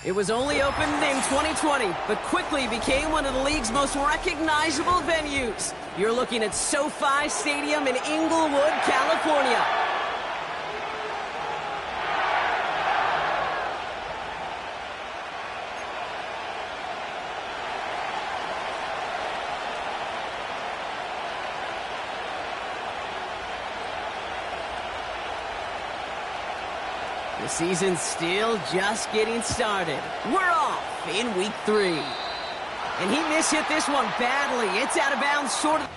It was only opened in 2020, but quickly became one of the league's most recognizable venues. You're looking at SoFi Stadium in Inglewood, California. The season's still just getting started. We're off in week 3. And he mishit this one badly. It's out of bounds short of...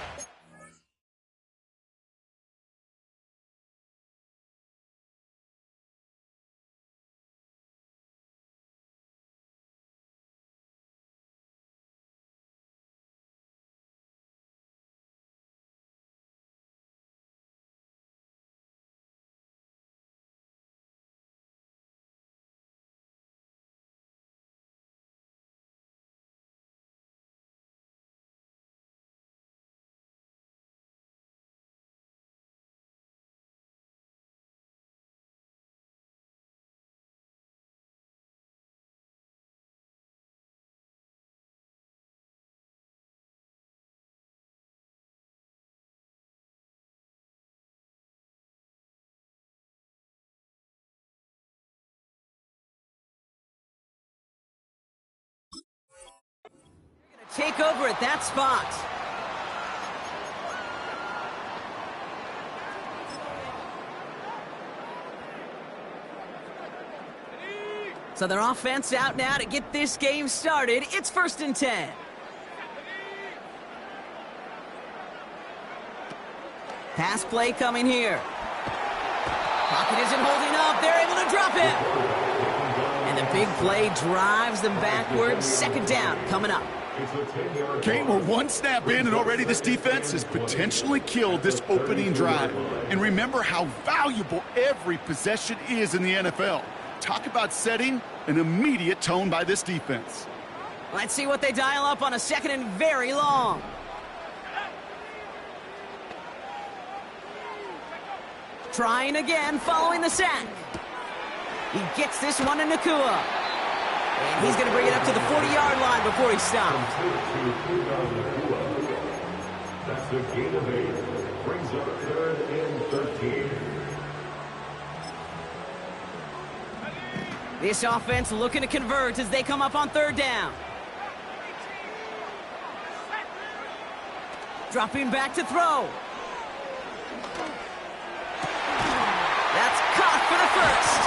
Take over at that spot. So their offense out now to get this game started. It's 1st and 10. Pass play coming here. Pocket isn't holding up. They're able to drop it. And the big play drives them backwards. 2nd down coming up. Kate, we're one snap in, and already this defense has potentially killed this opening drive. And remember how valuable every possession is in the NFL. Talk about setting an immediate tone by this defense. Let's see what they dial up on a 2nd and very long. Trying again following the sack. He gets this one in Nakua. And he's going to bring it up to the 40-yard line before he stops. That's the gain of 8. Brings up 3rd and 13. This offense looking to convert as they come up on 3rd down. Dropping back to throw. That's caught for the 1st.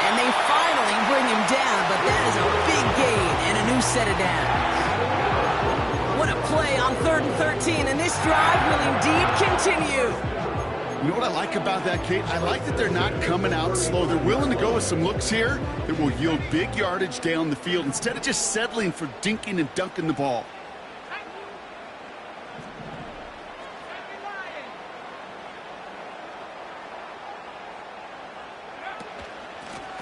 And they finally bring him down, but that is a big gain and a new set of downs. What a play on 3rd and 13, and this drive will indeed continue. You know what I like about that, Kate? I like that they're not coming out slow. They're willing to go with some looks here that will yield big yardage down the field instead of just settling for dinking and dunking the ball.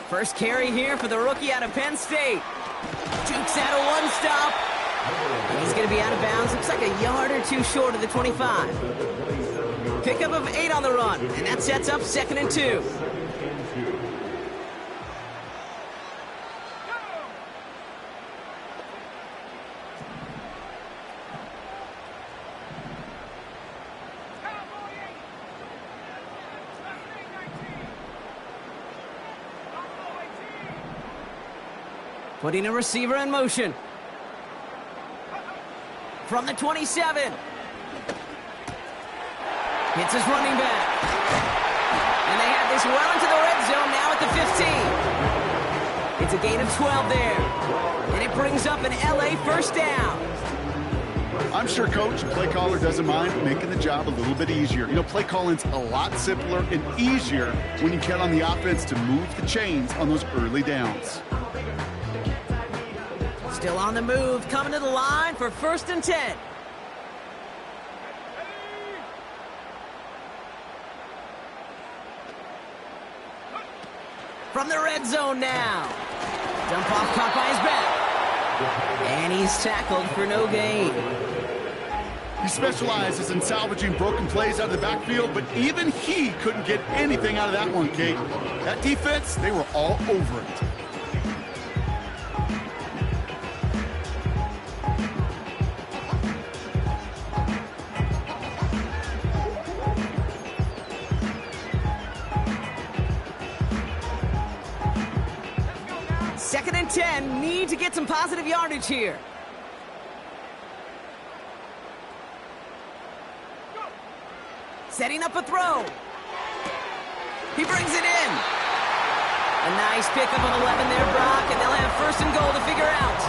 First carry here for the rookie out of Penn State. Jukes out a one-stop. And he's going to be out of bounds. Looks like a yard or 2 short of the 25. Pickup of 8 on the run. And that sets up 2nd and 2. Putting a receiver in motion. From the 27. Hits his running back. And they have this well into the red zone now at the 15. It's a gain of 12 there. And it brings up an LA 1st down. I'm sure, Coach, the play caller doesn't mind making the job a little bit easier. You know, play calling's a lot simpler and easier when you count on the offense to move the chains on those early downs. Still on the move, coming to the line for 1st and 10. From the red zone now. Dump off caught by his back. And he's tackled for no gain. He specializes in salvaging broken plays out of the backfield, but even he couldn't get anything out of that one, Kate. That defense, they were all over it. 2nd and 10, need to get some positive yardage here. Setting up a throw. He brings it in. A nice pickup of 11 there, Brock, and they'll have 1st and goal to figure out.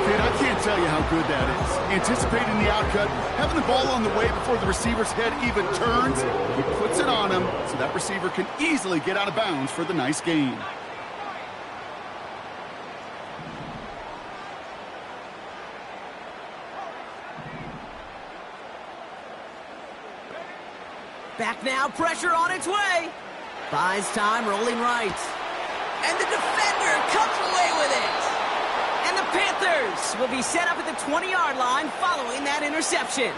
Kid, I can't tell you how good that is. Anticipating the outcut, having the ball on the way before the receiver's head even turns, he puts it on him so that receiver can easily get out of bounds for the nice gain. Back now, pressure on its way. Buys time, rolling right. And the defender comes away with it. And the Panthers will be set up at the 20-yard line following that interception.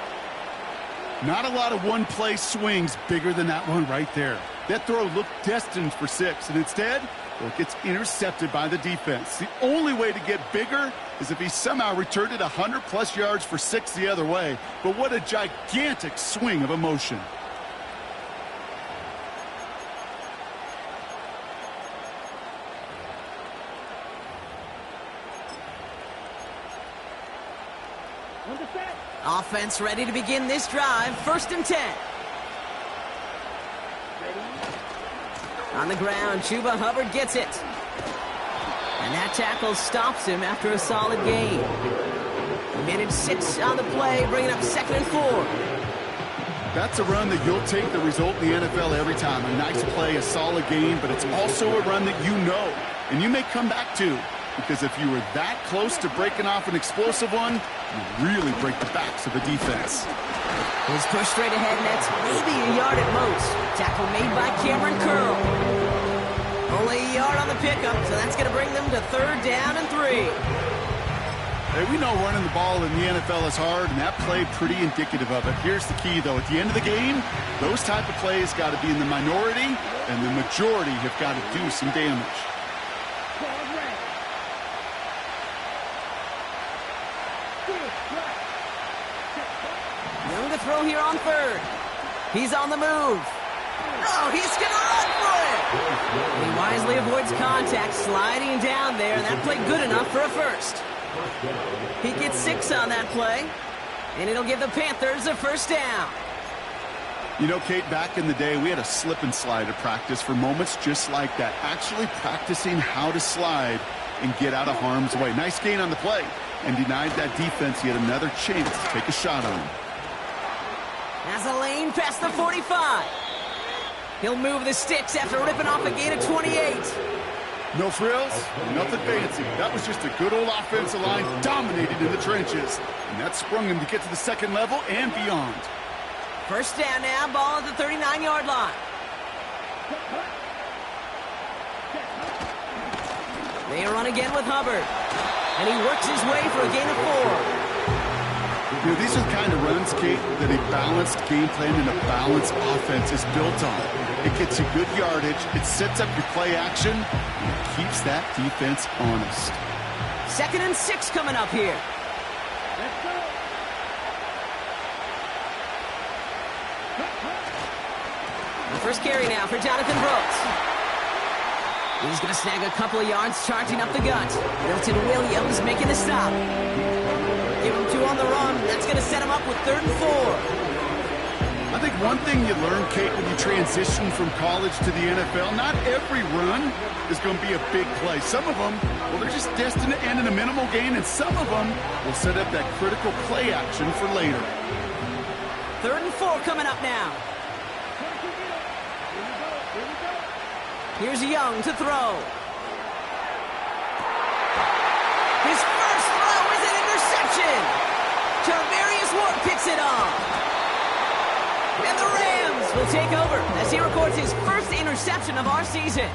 Not a lot of one-play swings bigger than that one right there. That throw looked destined for 6, and instead, well, it gets intercepted by the defense. The only way to get bigger is if he somehow returned it 100-plus yards for 6 the other way. But what a gigantic swing of emotion. Offense ready to begin this drive. 1st and 10. On the ground, Chuba Hubbard gets it. And that tackle stops him after a solid gain. Minute 6 on the play, bringing up 2nd and 4. That's a run that you'll take the result in the NFL every time. A nice play, a solid gain, but it's also a run that you know, and you may come back to. Because if you were that close to breaking off an explosive one, you really break the backs of the defense. He's pushed straight ahead, and that's maybe a yard at most. Tackle made by Cameron Curl. Only a yard on the pickup, so that's going to bring them to 3rd down and 3. Hey, we know running the ball in the NFL is hard, and that play pretty indicative of it. Here's the key, though. At the end of the game, those type of plays got to be in the minority, and the majority have got to do some damage. Young to throw here on 3rd. He's on the move. Oh, he's going to run for it. He wisely avoids contact, sliding down there, and that played good enough for a 1st. He gets 6 on that play, and it'll give the Panthers a 1st down. You know, Kate, back in the day, we had a slip and slide at practice for moments just like that. Actually practicing how to slide and get out of harm's way. Nice gain on the play, and denied that defense yet another chance to take a shot on him. Has a lane past the 45. He'll move the sticks after ripping off a gain of 28. No frills, nothing fancy. That was just a good old offensive line dominated in the trenches. And that sprung him to get to the 2nd level and beyond. 1st down now, ball at the 39-yard line. They run again with Hubbard. And he works his way for a gain of 4. You know, these are the kind of runs, Kate, that a balanced game plan and a balanced offense is built on. It gets you good yardage, it sets up your play action, and it keeps that defense honest. 2nd and 6 coming up here. Let's go. The 1st carry now for Jonathan Brooks. He's going to snag a couple of yards, charging up the gut. Milton Williams making the stop. Give him 2 on the run. That's going to set him up with 3rd and 4. I think one thing you learn, Kate, when you transition from college to the NFL, not every run is going to be a big play. Some of them, well, they're just destined to end in a minimal gain, and some of them will set up that critical play action for later. 3rd and 4 coming up now. Here's Young to throw. His first throw is an interception. Charvarius Ward picks it off. And the Rams will take over as he records his 1st interception of our season.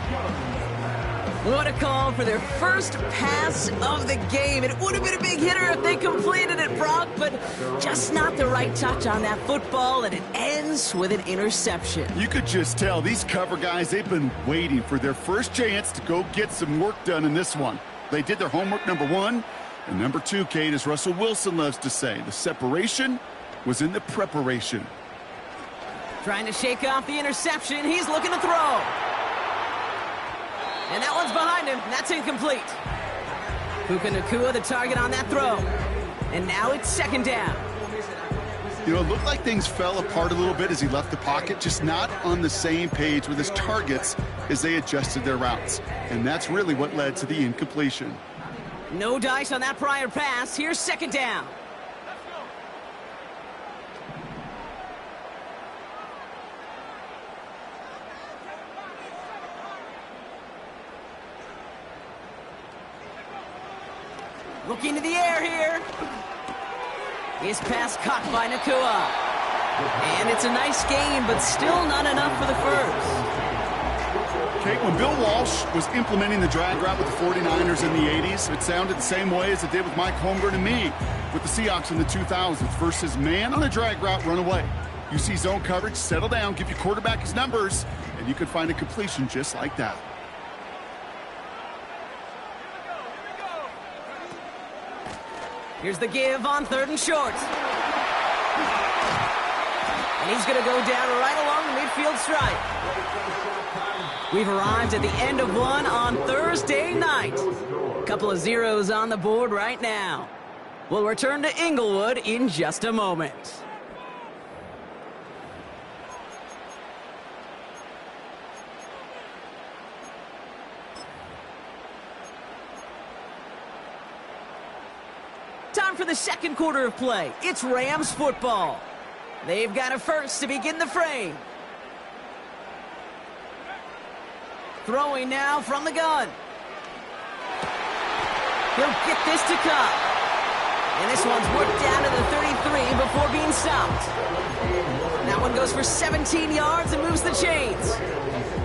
What a call for their 1st pass of the game. It would have been a big hitter if they completed it, Brock, but just not the right touch on that football, and it ends with an interception. You could just tell these cover guys, they've been waiting for their 1st chance to go get some work done in this one. They did their homework, number 1. And number 2, Kate, as Russell Wilson loves to say, the separation was in the preparation. Trying to shake off the interception. He's looking to throw. And that one's behind him, and that's incomplete. Puka Nacua, the target on that throw. And now it's second down. You know, it looked like things fell apart a little bit as he left the pocket, just not on the same page with his targets as they adjusted their routes. And that's really what led to the incompletion. No dice on that prior pass. Here's second down. Looking to the air here. His pass caught by Nacua. And it's a nice game, but still not enough for the first. Okay, when Bill Walsh was implementing the drag route with the 49ers in the 80s, it sounded the same way as it did with Mike Holmgren and me with the Seahawks in the 2000s versus man on a drag route, run away. You see zone coverage, settle down, give your quarterback his numbers, and you can find a completion just like that. Here's the give on 3rd and short. And he's going to go down right along the midfield stripe. We've arrived at the end of one on Thursday night. A couple of zeros on the board right now. We'll return to Inglewood in just a moment. Time for the second quarter of play. It's Rams football. They've got a first to begin the frame. Throwing now from the gun. He'll get this to Cup. And this one's worked down to the 33 before being stopped. That one goes for 17 yards and moves the chains.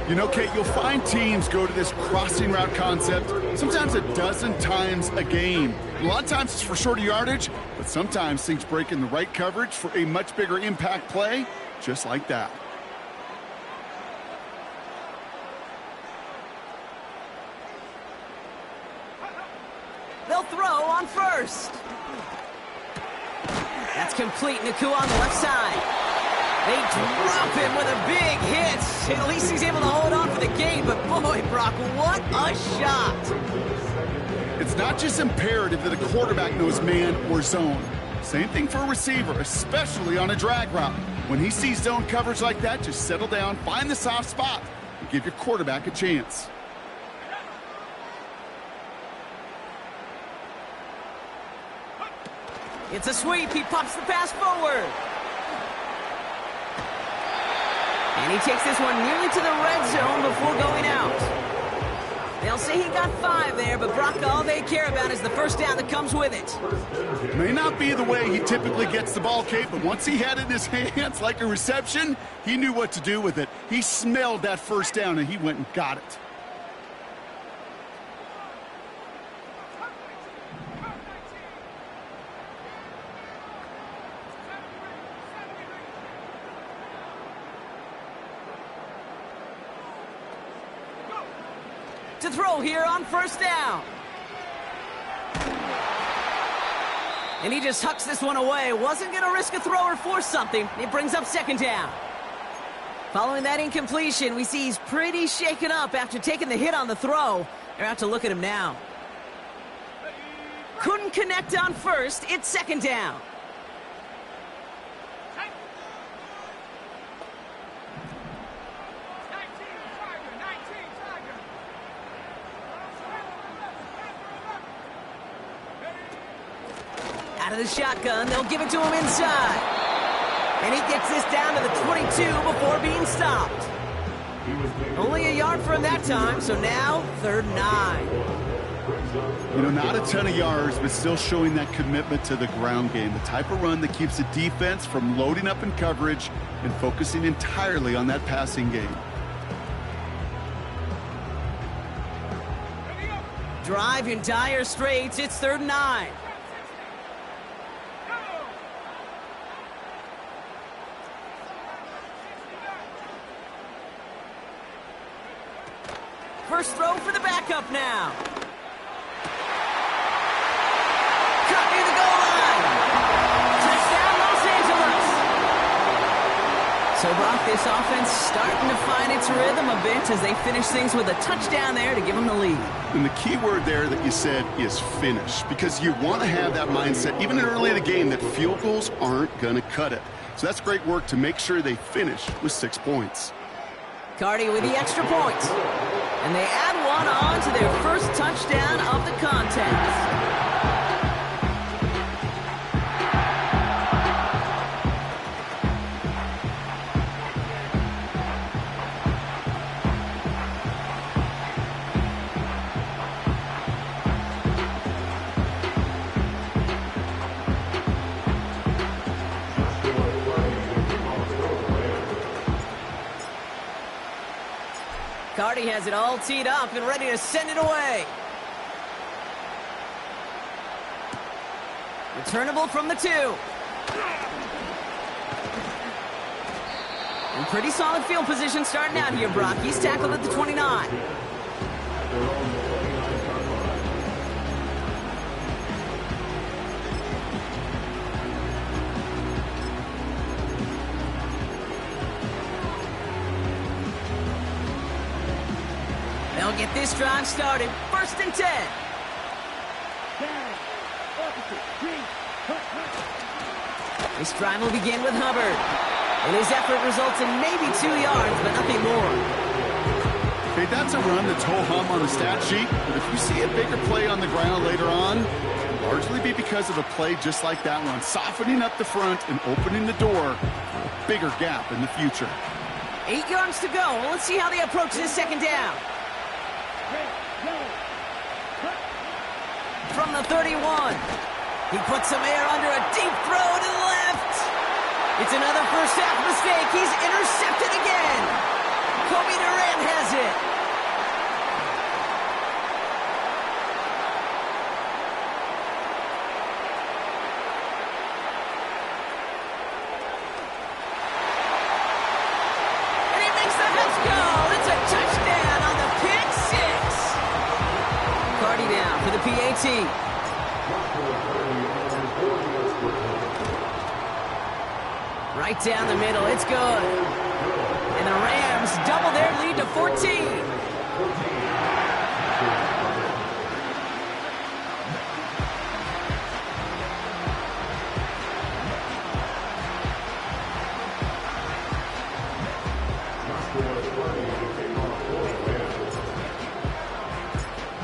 You know, Kate, you'll find teams go to this crossing route concept sometimes a dozen times a game. A lot of times it's for shorter yardage, but sometimes things break in the right coverage for a much bigger impact play, just like that. They'll throw on first. That's complete. Nacua on the left side. They drop him with a big hit. At least he's able to hold on for the gain, but boy, Brock, what a shot. It's not just imperative that a quarterback knows man or zone. Same thing for a receiver, especially on a drag route. When he sees zone coverage like that, just settle down, find the soft spot, and give your quarterback a chance. It's a sweep. He pops the pass forward. And he takes this one nearly to the red zone before going out. They'll say he got 5 there, but Brock, all they care about is the first down that comes with it. May not be the way he typically gets the ball, Kate, but once he had it in his hands like a reception, he knew what to do with it. He smelled that first down, and he went and got it. To throw here on first down. And he just hucks this one away. Wasn't going to risk a throw or force something. It brings up second down. Following that incompletion, we see he's pretty shaken up after taking the hit on the throw. They're out to look at him now. Couldn't connect on first. It's second down. Out of the shotgun, they'll give it to him inside. And he gets this down to the 22 before being stopped. Only a yard for him that time, so now 3rd and 9. You know, not a ton of yards, but still showing that commitment to the ground game. The type of run that keeps the defense from loading up in coverage and focusing entirely on that passing game. Drive in dire straits. It's 3rd and 9. First throw for the backup now. Cut near the goal line. Touchdown, Los Angeles. So, Brock, this This offense starting to find its rhythm a bit as they finish things with a touchdown there to give them the lead. And the key word there that you said is finish, because you want to have that mindset, even early in the game, that field goals aren't going to cut it. So that's great work to make sure they finish with 6 points. Cardi with the extra point. And they add one on to their first touchdown of the contest. Cardi has it all teed up and ready to send it away. Returnable from the 2. And pretty solid field position starting out here, Brock. He's tackled at the 29. They'll get this drive started. 1st and 10. This drive will begin with Hubbard. And his effort results in maybe 2 yards, but nothing more. Okay, that's a run that's ho-hum on the stat sheet, but if you see a bigger play on the ground later on, it'll largely be because of a play just like that one, softening up the front and opening the door for a bigger gap in the future. 8 yards to go. Well, let's see how they approach this 2nd down. From the 31. He puts some air under a deep throw to the left. It's another first half mistake. He's intercepted again. Kobe Durant has it. And he makes the catch go. It's a touchdown on the pick 6. Cardi down for the PAT. Right down the middle, it's good. And the Rams double their lead to 14.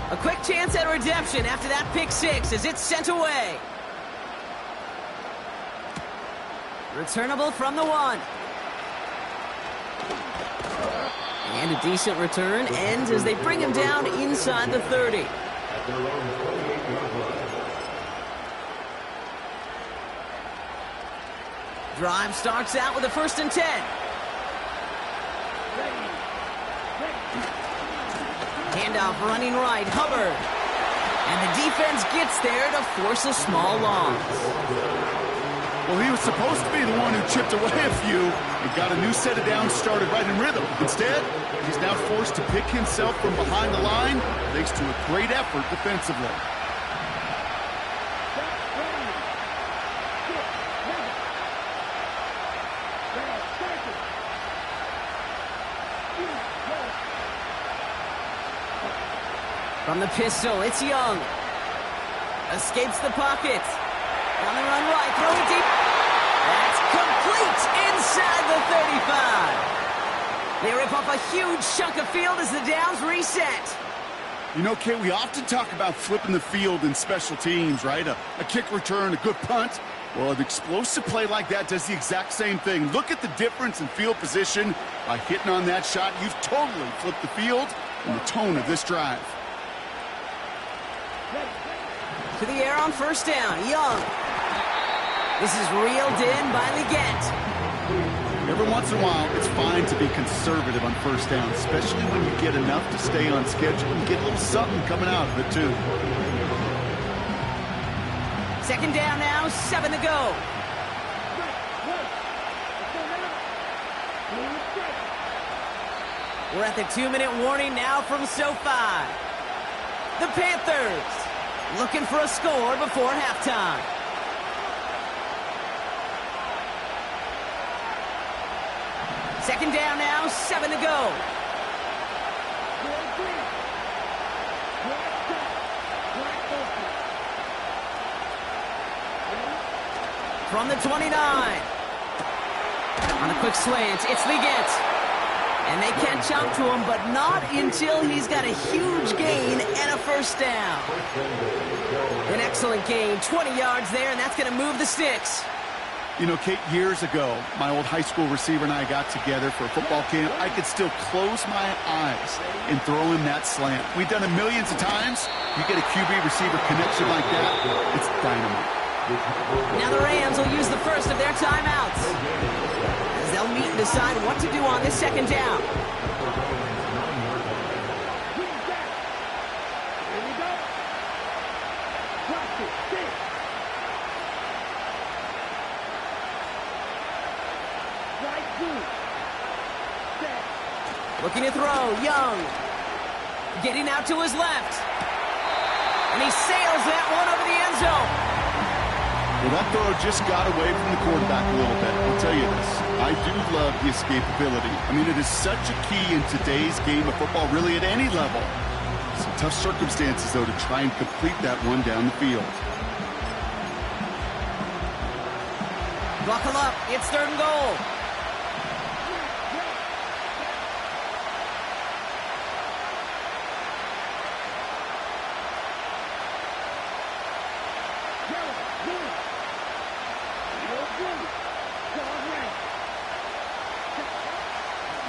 A quick chance at redemption after that pick 6 as it's sent away. Returnable from the 1. And a decent return ends as they bring him down inside the 30. Drive starts out with a 1st and 10. Handoff running right, Hubbard. And the defense gets there to force a small loss. Well, he was supposed to be the one who chipped away a few and got a new set of downs started right in rhythm. Instead, he's now forced to pick himself from behind the line thanks to a great effort defensively. From the pistol, it's Young. Escapes the pocket. On the run right, throw it deep. That's complete inside the 35. They rip off a huge chunk of field as the downs reset. You know, Kay, we often talk about flipping the field in special teams, right? A kick return, a good punt. Well, an explosive play like that does the exact same thing. Look at the difference in field position. By hitting on that shot, you've totally flipped the field and the tone of this drive. To the air on 1st down, Young. This is reeled in by Leggett. Every once in a while, it's fine to be conservative on 1st down, especially when you get enough to stay on schedule and get a little something coming out of it, too. 2nd down now, 7 to go. We're at the 2-minute warning now from SoFi. The Panthers looking for a score before halftime. Second down now, 7 to go. From the 29. On a quick slant, it's Bgdean. And they can't jump to him, but not until he's got a huge gain and a first down. An excellent gain, 20 yards there, and that's going to move the sticks. You know, Kate, years ago, my old high school receiver and I got together for a football camp. I could still close my eyes and throw him that slant. We've done it millions of times. You get a QB receiver connection like that, it's dynamite. Now the Rams will use the first of their timeouts, as they'll meet and decide what to do on this second down. Looking to throw, Young. Getting out to his left. And he sails that one over the end zone. Well, that throw just got away from the quarterback a little bit. I'll tell you this. I do love the escapability. I mean, it is such a key in today's game of football, really at any level. Some tough circumstances, though, to try and complete that one down the field. Buckle up. It's 3rd and goal.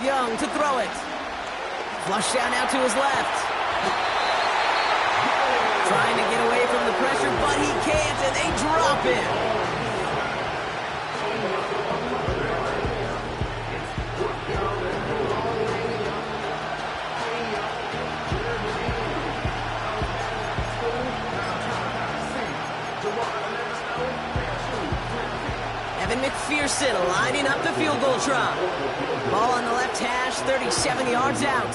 Young to throw it. Flush down out to his left. Trying to get away from the pressure, but he can't, and they drop him. McPherson lining up the field goal try. Ball on the left hash, 37 yards out.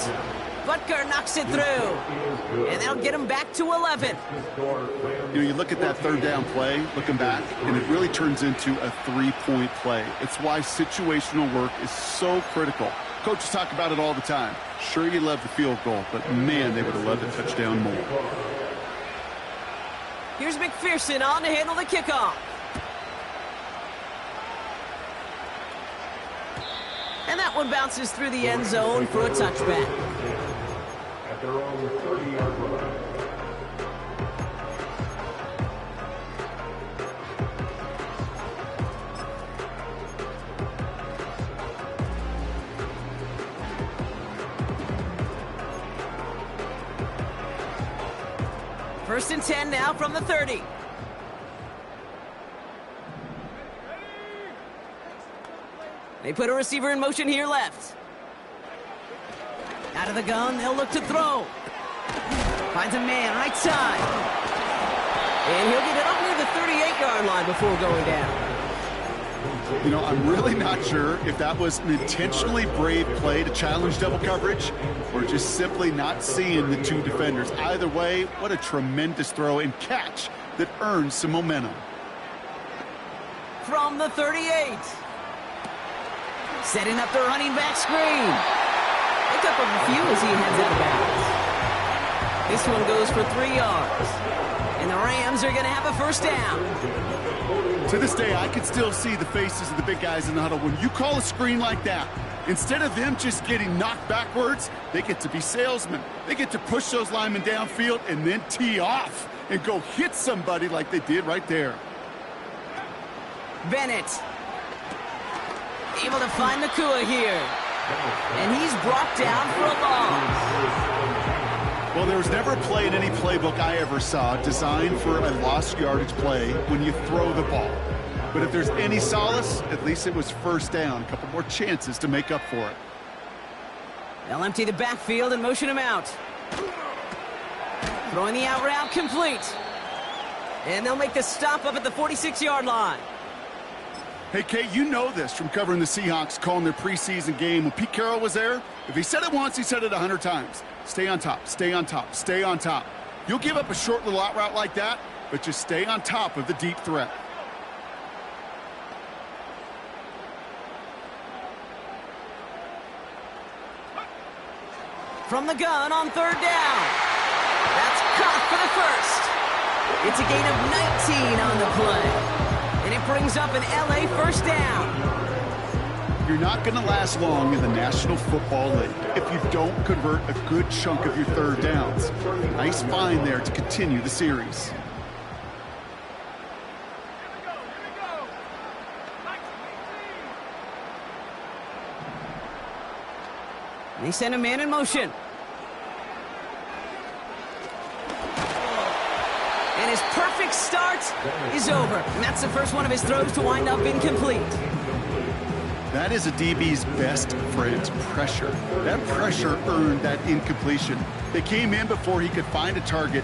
Butker knocks it through, and they'll get him back to 11. You know, you look at that 3rd down play, looking back, and it really turns into a 3-point play. It's why situational work is so critical. Coaches talk about it all the time. Sure, you love the field goal, but man, they would have loved a touchdown more. Here's McPherson on to handle the kickoff. And that one bounces through the end zone for a touchback. At their own 30-yard line. First and 10 now from the 30. They put a receiver in motion here left. Out of the gun, they'll look to throw. Finds a man right side. And he'll get it up near the 38-yard line before going down. You know, I'm really not sure if that was an intentionally brave play to challenge double coverage or just simply not seeing the two defenders. Either way, what a tremendous throw and catch that earns some momentum. From the 38. Setting up the running back screen. Pick up a few as he heads out of bounds. This one goes for 3 yards. And the Rams are going to have a first down. To this day, I can still see the faces of the big guys in the huddle. When you call a screen like that, instead of them just getting knocked backwards, they get to be salesmen. They get to push those linemen downfield and then tee off and go hit somebody like they did right there. Bennett. Able to find Nakua here. And he's brought down for a loss. Well, there was never a play in any playbook I ever saw designed for a lost yardage play when you throw the ball. But if there's any solace, at least it was first down. A couple more chances to make up for it. They'll empty the backfield and motion him out. Throwing the out route complete. And they'll make the stop up at the 46-yard line. Hey, Kate, you know this from covering the Seahawks, calling their preseason game. When Pete Carroll was there, if he said it once, he said it 100 times. Stay on top, stay on top, stay on top. You'll give up a short little out route like that, but just stay on top of the deep threat. from the gun on third down. That's caught for the first. It's a gain of 19 on the play. And it brings up an LA first down. You're not going to last long in the National Football League if you don't convert a good chunk of your third downs. Nice find there to continue the series. They send a man in motion. And his perfect start is over. And that's the first one of his throws to wind up incomplete. That is a DB's best friend, pressure. That pressure earned that incompletion. They came in before he could find a target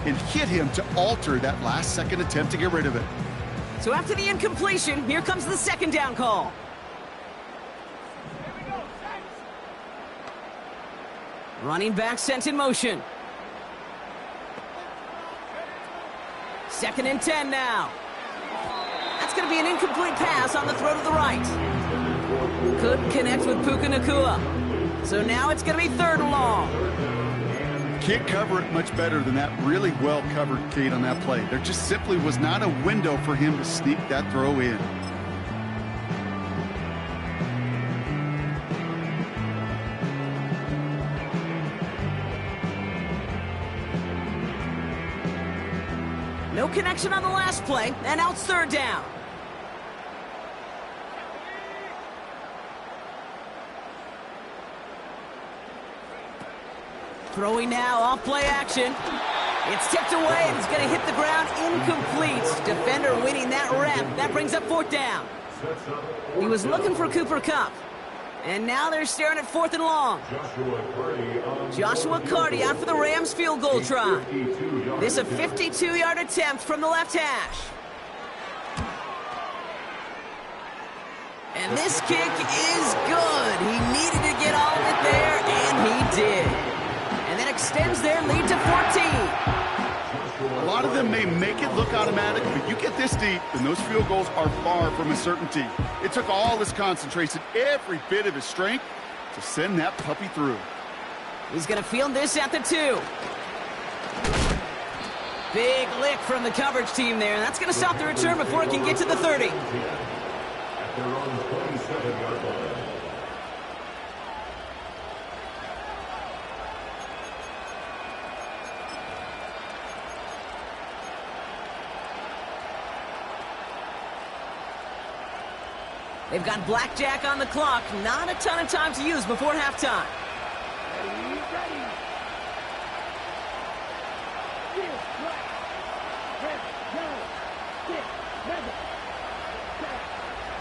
and hit him to alter that last-second attempt to get rid of it. So after the incompletion, here comes the second down call. Running back sent in motion. 2nd and 10 now. That's going to be an incomplete pass on the throw to the right. Couldn't connect with Puka Nacua. So now it's going to be 3rd and long. Can't cover it much better than that. Really well covered, Kate, on that play. There just simply was not a window for him to sneak that throw in. No connection on the last play, and now it's 3rd down. Throwing now, off play action. It's tipped away, and it's going to hit the ground incomplete. Defender winning that rep. That brings up 4th down. He was looking for Cooper Kupp. And now they're staring at 4th and long. Joshua Carty out for the Rams field goal try. This a 52-yard attempt from the left hash. And this kick is good. He needed to get all of it there, and he did. And that extends their lead to 14. A lot of them may make it look automatic, but you get this deep, and those field goals are far from a certainty. It took all his concentration, every bit of his strength, to send that puppy through. He's going to field this at the 2. Big lick from the coverage team there, and that's going to stop the return before it can get to the 30. They've got blackjack on the clock. Not a ton of time to use before halftime.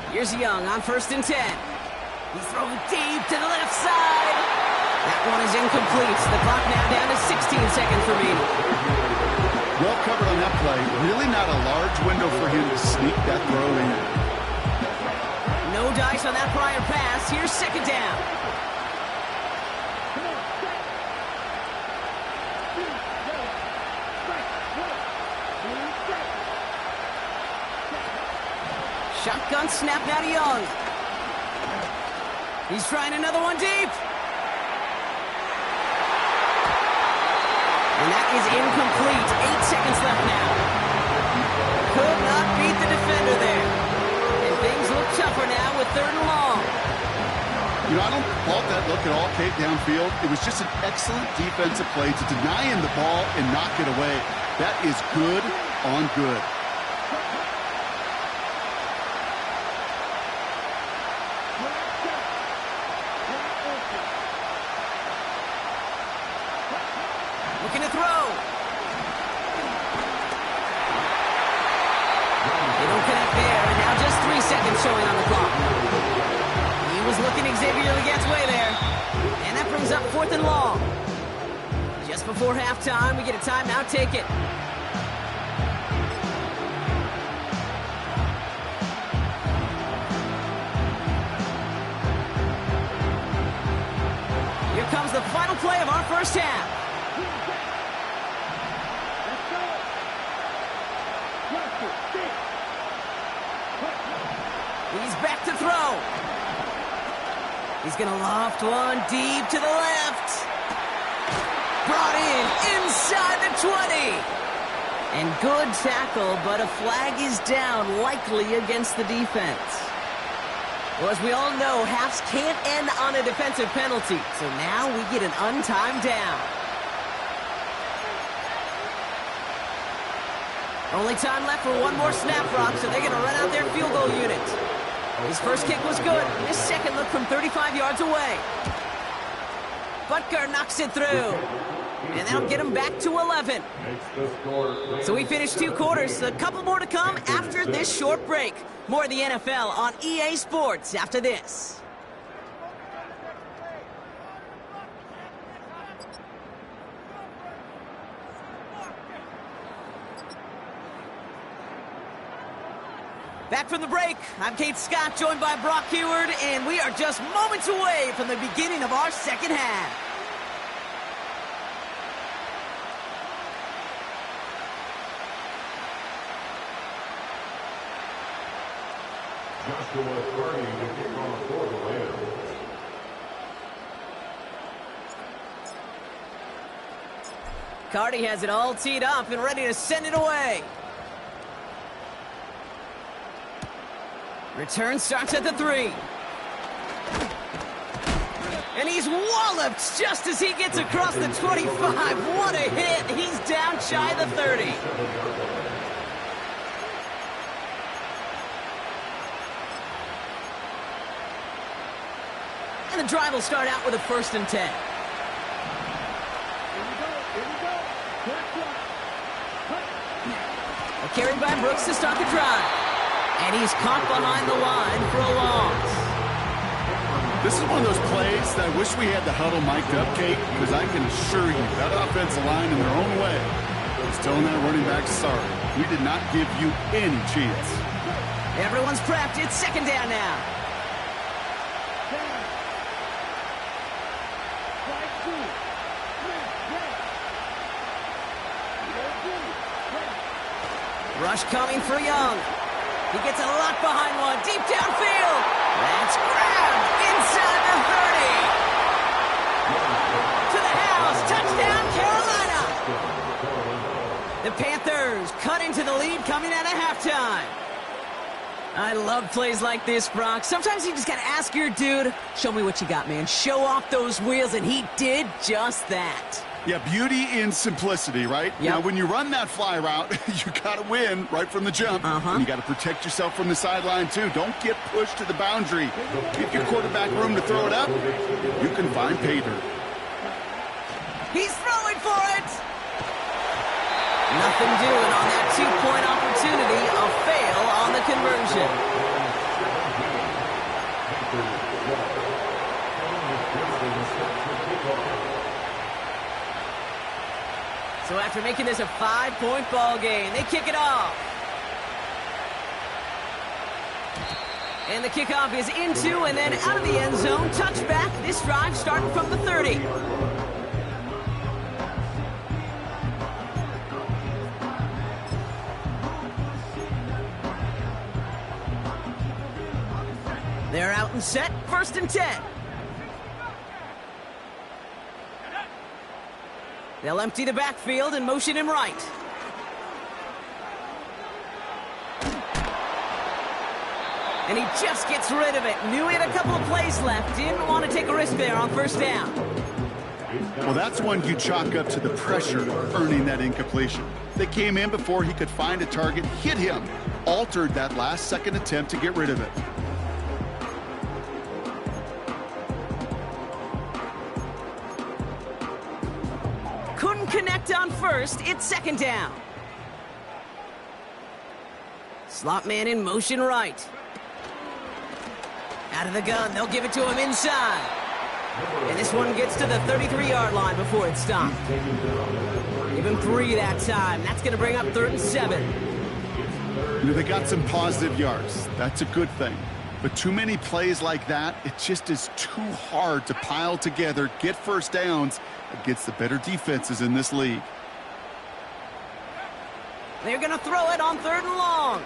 Here's Young on 1st and 10. He's throwing deep to the left side. That one is incomplete. The clock now down to 16 seconds remaining. Well covered on that play. Really not a large window for him to sneak that throw in. No dice on that prior pass. Here's 2nd down. Shotgun snap now to Young. He's trying another one deep. And that is incomplete. 8 seconds left now. Could not beat the defender there. And things look tougher now with 3rd and long. You know, I don't fault that look at all, Kate, downfield. It was just an excellent defensive play to deny him the ball and knock it away. That is good on good. Looking to throw. They don't connect there, and now just 3 seconds showing on the clock. He was looking Xavier Leggette's way there, and that brings up 4th and long. Just before halftime, we get a timeout. Take it. Here comes the final play of our first half. He's back to throw. He's going to loft one deep to the left. inside the 20. And good tackle, but a flag is down, likely against the defense. Well, as we all know, halves can't end on a defensive penalty, so now we get an untimed down. Only time left for one more snap, Brock, so they're going to run out their field goal unit. His first kick was good. His second looked from 35 yards away. Butker knocks it through. And that'll get him back to 11. So we finished 2 quarters. A couple more to come after this short break. More of the NFL on EA Sports after this. Back from the break, I'm Kate Scott, joined by Brock Heward, and we are just moments away from the beginning of our second half. Joshua Carney to kick off for the Rams. Cardi has it all teed up and ready to send it away. Return starts at the 3. And he's walloped just as he gets across the 25. What a hit. He's down shy of the 30. And the drive will start out with a 1st and 10. A carry by Brooks to start the drive. And he's caught behind the line for a loss. This is one of those plays that I wish we had the huddle mic'd up, Kate, because I can assure you that offensive line in their own way is telling that running back, sorry, we did not give you any chance. Everyone's prepped. It's 2nd down now. Rush coming for Young. He gets a lot behind one, deep downfield. That's grabbed inside the 30. To the house, touchdown Carolina. The Panthers cut into the lead coming out of halftime. I love plays like this, Brock. Sometimes you just got to ask your dude, show me what you got, man. Show off those wheels, and he did just that. Yeah, beauty in simplicity, right? Yep. Now, when you run that fly route, you got to win right from the jump. And you got to protect yourself from the sideline, too. Don't get pushed to the boundary. Give your quarterback room to throw it up. You can find pay dirt. He's throwing for it. Nothing doing on that 2-point opportunity. A fail on the conversion. So after making this a 5-point ball game, they kick it off. And the kickoff is into and then out of the end zone. Touchback. This drive starting from the 30. They're out and set. 1st and 10. They'll empty the backfield and motion him right. And he just gets rid of it. Knew he had a couple of plays left. Didn't want to take a risk there on 1st down. Well, that's one you chalk up to the pressure of earning that incompletion. They came in before he could find a target, hit him, altered that last-second attempt to get rid of it. Couldn't connect on 1st. It's 2nd down. Slot man in motion right. Out of the gun. They'll give it to him inside. And this one gets to the 33-yard line before it's stopped. Give him 3 that time. That's going to bring up 3rd and 7. You know, they got some positive yards. That's a good thing. But too many plays like that, it just is too hard to pile together, get 1st downs against the better defenses in this league. They're going to throw it on 3rd and long.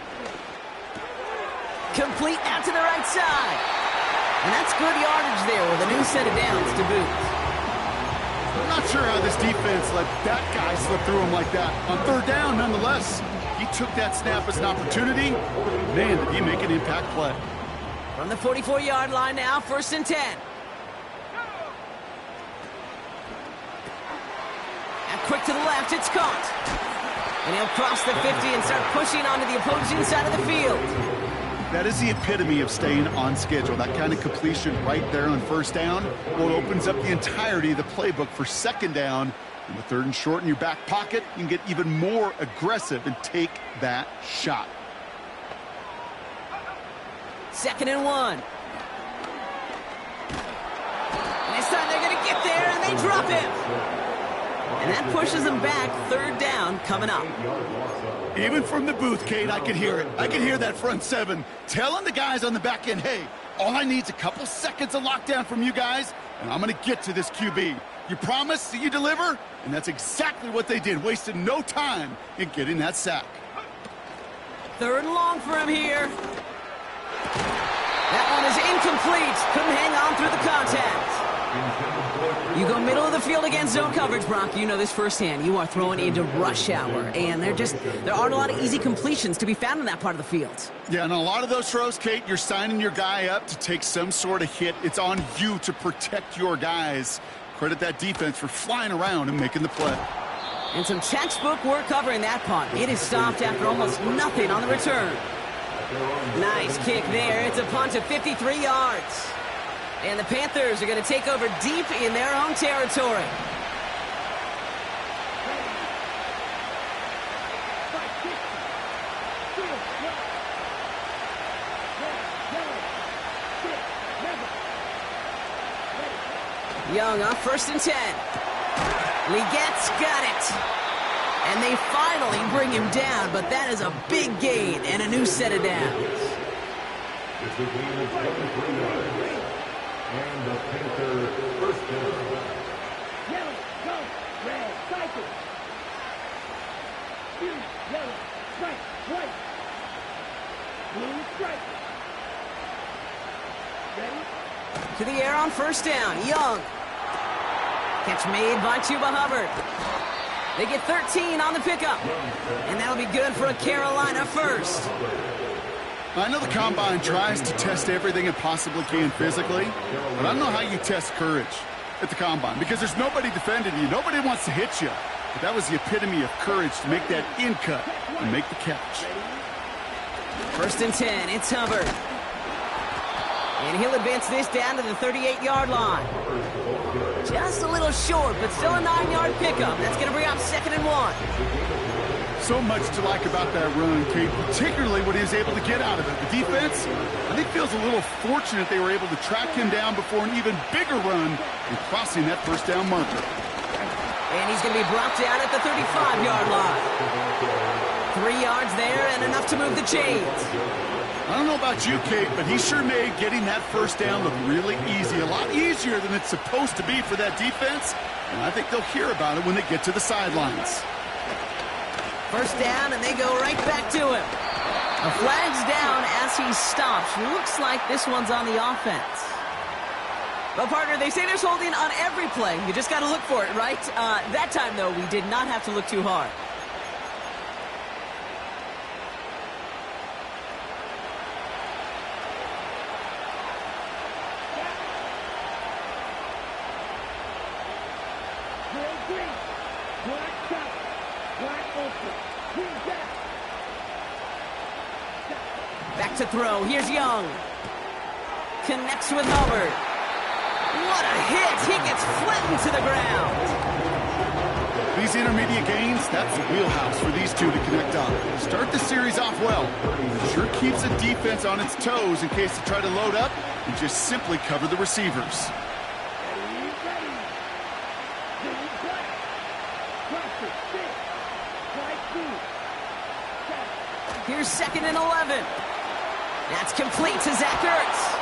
Complete out to the right side. And that's good yardage there with a new set of downs to boot. Not sure how this defense let that guy slip through him like that. On third down, nonetheless, he took that snap as an opportunity. Man, did he make an impact play. From the 44-yard line now, 1st and 10. And quick to the left, it's caught. And he'll cross the 50 and start pushing onto the opposing side of the field. That is the epitome of staying on schedule. That kind of completion right there on 1st down, well, it opens up the entirety of the playbook for 2nd down. And with 3rd and short in your back pocket, you can get even more aggressive and take that shot. 2nd and 1. And this time they're going to get there, and they drop him. And that pushes them back. 3rd down coming up. Even from the booth, Kate, I could hear it. I could hear that front 7 telling the guys on the back end, hey, all I need is a couple seconds of lockdown from you guys, and I'm going to get to this QB. You promise that you deliver? And that's exactly what they did, wasted no time in getting that sack. 3rd and long for him here. That one is incomplete. Couldn't hang on through the contact. You go middle of the field against zone coverage, Brock. You know this firsthand. You are throwing into rush hour, and there aren't a lot of easy completions to be found in that part of the field. Yeah, and a lot of those throws, Kate, you're signing your guy up to take some sort of hit. It's on you to protect your guys. Credit that defense for flying around and making the play. And some textbook work covering that punt. It is stopped after almost nothing on the return. Nice kick there. It's a punt of 53 yards. And the Panthers are going to take over deep in their own territory. Young on 1st and 10. Legette's got it. And they finally bring him down, but that is a big gain and a new set of downs. It's a gain of 23 yards. And the Panthers' 1st down. Yellow, go, red, cycle. Blue, yellow, strike, white. Blue, strike. Ready? To the air on 1st down. Young. Catch made by Chuba Hubbard. They get 13 on the pickup. And that'll be good for a Carolina 1st. I know the Combine tries to test everything it possibly can physically, but I don't know how you test courage at the Combine because there's nobody defending you. Nobody wants to hit you. But that was the epitome of courage to make that in cut and make the catch. 1st and 10, it's Hubbard. And he'll advance this down to the 38-yard line. Just a little short, but still a 9-yard pickup. That's going to bring up 2nd and 1. So much to like about that run, Kate, particularly what he was able to get out of it. The defense, I think, feels a little fortunate they were able to track him down before an even bigger run and crossing that 1st down marker. And he's going to be brought down at the 35-yard line. 3 yards there and enough to move the chains. I don't know about you, Kate, but he sure made getting that 1st down look really easy. A lot easier than it's supposed to be for that defense. And I think they'll hear about it when they get to the sidelines. 1st down, and they go right back to him. A flag's down as he stops. Looks like this one's on the offense. But, partner, they say there's holding on every play. You just got to look for it, right? That time, though, we did not have to look too hard. Back to throw. Here's Young. Connects with Hubbard. What a hit. He gets flattened to the ground. These intermediate gains, that's the wheelhouse for these two to connect on. Start the series off well. It sure keeps the defense on its toes in case they try to load up and just simply cover the receivers. Here's 2nd and 11. That's complete to Zach Ertz.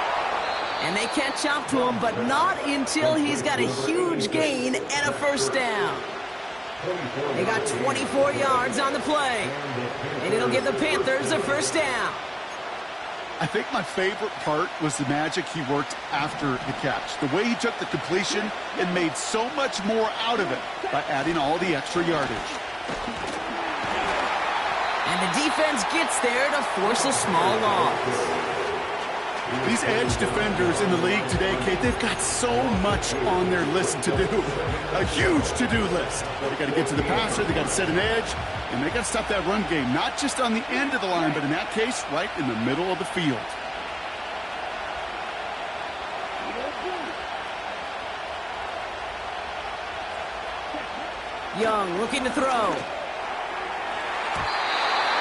And they catch up to him, but not until he's got a huge gain and a 1st down. They got 24 yards on the play. And it'll give the Panthers a 1st down. I think my favorite part was the magic he worked after the catch. The way he took the completion and made so much more out of it by adding all the extra yardage. And the defense gets there to force a small loss. These edge defenders in the league today, Kate, they've got so much on their list to do. A huge to-do list. They got to get to the passer, they got to set an edge, and they got to stop that run game, not just on the end of the line, but in that case, right in the middle of the field. Young looking to throw.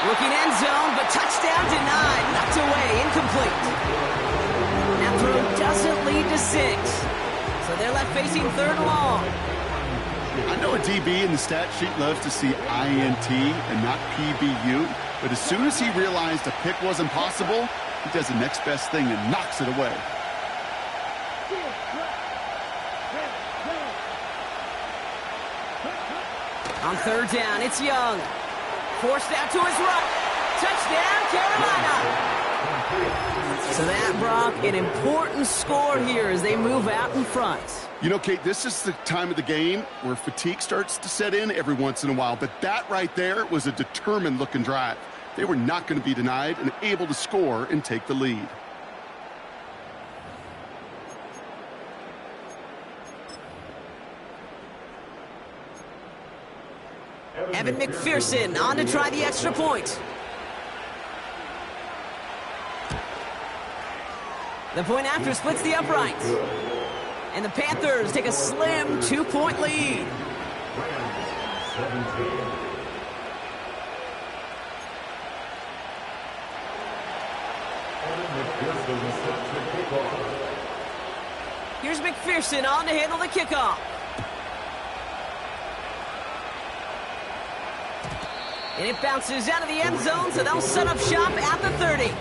Looking end zone, but touchdown denied. Knocked away, incomplete. That throw doesn't lead to 6. So they're left facing 3rd and long. I know a DB in the stat sheet loves to see INT and not PBU, but as soon as he realized a pick wasn't possible, he does the next best thing and knocks it away. On 3rd down, it's Young. Forced out to his right. Touchdown, Carolina. So that, Brock, an important score here as they move out in front. You know, Kate, this is the time of the game where fatigue starts to set in every once in a while, but that right there was a determined-looking drive. They were not going to be denied and able to score and take the lead. Evan McPherson on to try the extra point. The point after splits the upright. And the Panthers take a slim 2-point lead. Here's McPherson on to handle the kickoff. And it bounces out of the end zone, so they'll set up shop at the 30.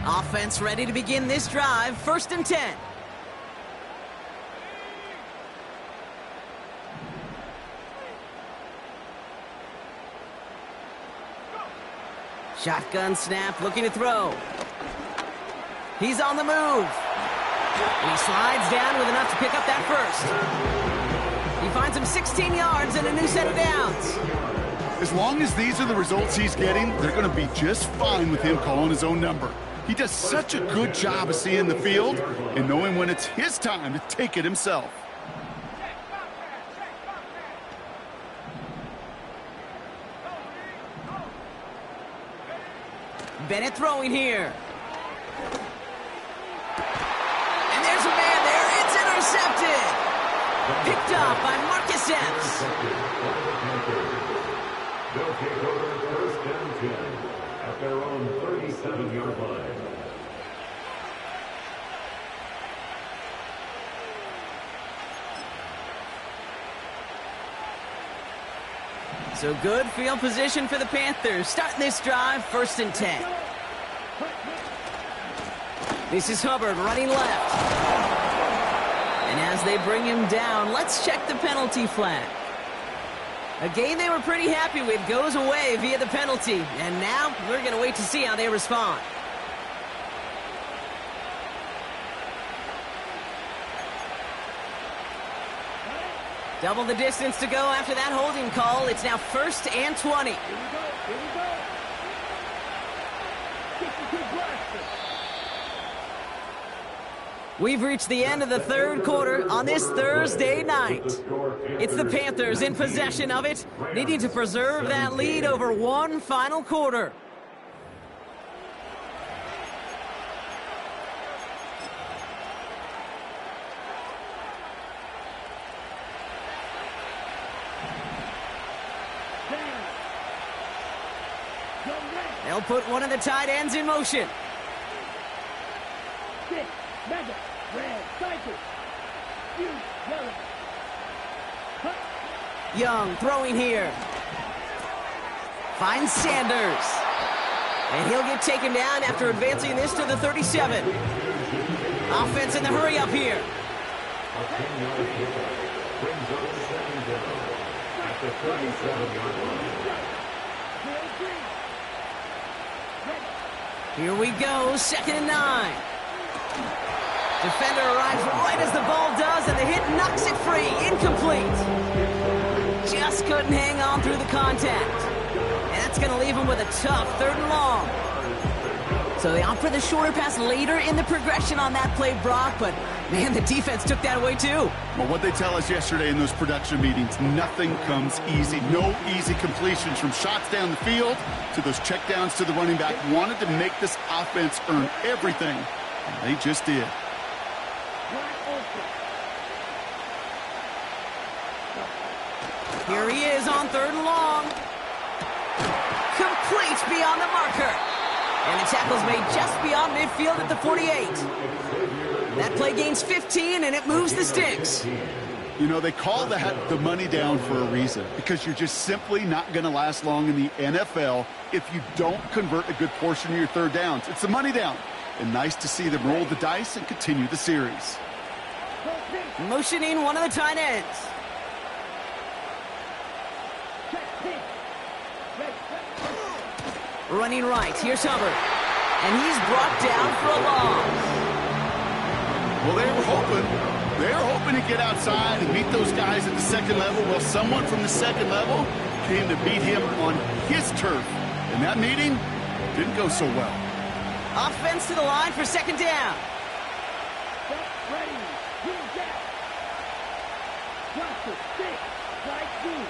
Offense ready to begin this drive, 1st and 10. Shotgun snap, looking to throw. He's on the move. And he slides down with enough to pick up that first. He finds him 16 yards and a new set of downs. As long as these are the results he's getting, they're going to be just fine with him calling his own number. He does such a good job of seeing the field and knowing when it's his time to take it himself. Bennett throwing here. And there's a man there. It's intercepted. Picked up by Marcus Epps. They'll take over 1st and 10 at their own 37-yard line. So good field position for the Panthers. Starting this drive, 1st and 10. This is Hubbard running left. And as they bring him down, let's check the penalty flag. A game they were pretty happy with goes away via the penalty. And now we're going to wait to see how they respond. Double the distance to go after that holding call. It's now 1st and 20. Here we go. We've reached the end of the 3rd quarter on this Thursday night. It's the Panthers in possession of it, needing to preserve that lead over one final quarter. They'll put one of the tight ends in motion. Six, mega, red, cycle. Huge, yellow. Young throwing here. Finds Sanders. And he'll get taken down after advancing this to the 37. Offense in the hurry up here. A 10-yard pickup brings up second down at the 37-yard line. Here we go, 2nd and 9. Defender arrives right as the ball does, and the hit knocks it free. Incomplete. Just couldn't hang on through the contact. And that's going to leave him with a tough 3rd and long. So they opt for the shorter pass later in the progression on that play, Brock, but man, the defense took that away too. Well, what they tell us yesterday in those production meetings, nothing comes easy. No easy completions from shots down the field to those checkdowns to the running back. Wanted to make this offense earn everything, and they just did. Here he is on 3rd and long. Complete beyond the marker. And the tackle's made just beyond midfield at the 48. That play gains 15, and it moves the sticks. You know, they call that the money down for a reason, because you're just simply not going to last long in the NFL if you don't convert a good portion of your 3rd downs. It's the money down. And nice to see them roll the dice and continue the series. Motioning one of the tight ends. Running right, here's Hubbard. And he's brought down for a loss. Well, they were hoping to get outside and meet those guys at the 2nd level. Well, someone from the 2nd level came to beat him on his turf. And that meeting didn't go so well. Offense to the line for 2nd down. Ready, down. Watch it, stick, right through.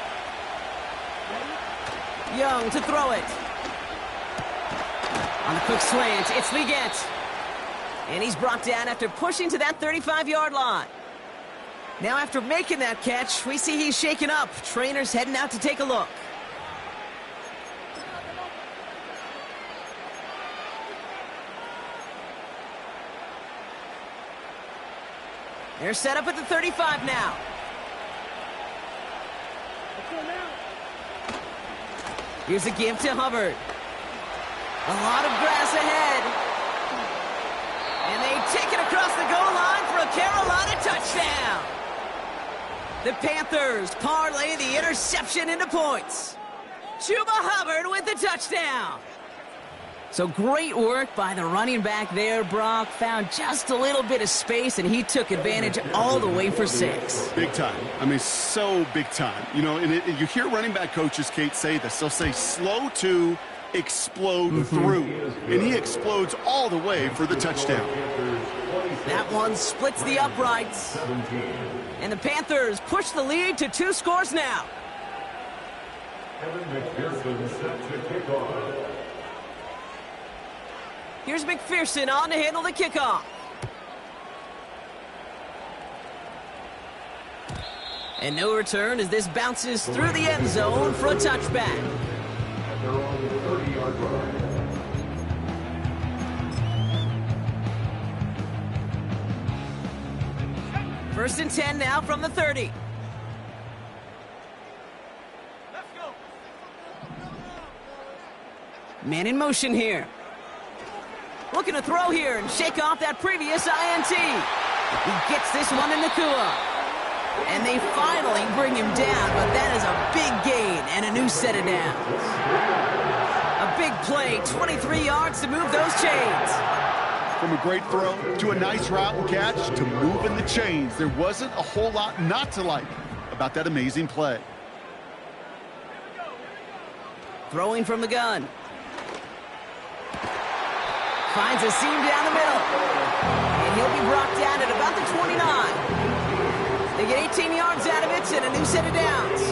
Ready? Young to throw it. On the quick slant, it's Leggett. And he's brought down after pushing to that 35-yard line. Now after making that catch, we see he's shaken up. Trainer's heading out to take a look. They're set up at the 35 now. Here's a give to Hubbard. A lot of grass ahead. And they take it across the goal line for a Carolina touchdown. The Panthers parlay the interception into points. Chuba Hubbard with the touchdown. So great work by the running back there, Brock. Found just a little bit of space, and he took advantage all the way for 6. Big time. I mean, so big time. You know, and you hear running back coaches, Kate, say this. They'll say slow to explode through. And he explodes all the way for the touchdown. That one splits the uprights. And the Panthers push the lead to 2 scores now. Kevin McPherson set to kick off. Here's McPherson on to handle the kickoff. And no return as this bounces through the end zone for a touchback. And they're on the 30-yard line. First and 10 now from the 30. Man in motion here. Looking to throw here and shake off that previous INT. He gets this one in Nakua. And they finally bring him down, but that is a big gain and a new set of downs. A big play, 23 yards to move those chains. From a great throw to a nice route and catch to moving the chains. There wasn't a whole lot not to like about that amazing play. Throwing from the gun. Finds a seam down the middle. And he'll be brought down at about the 29. They get 18 yards out of it and a new set of downs.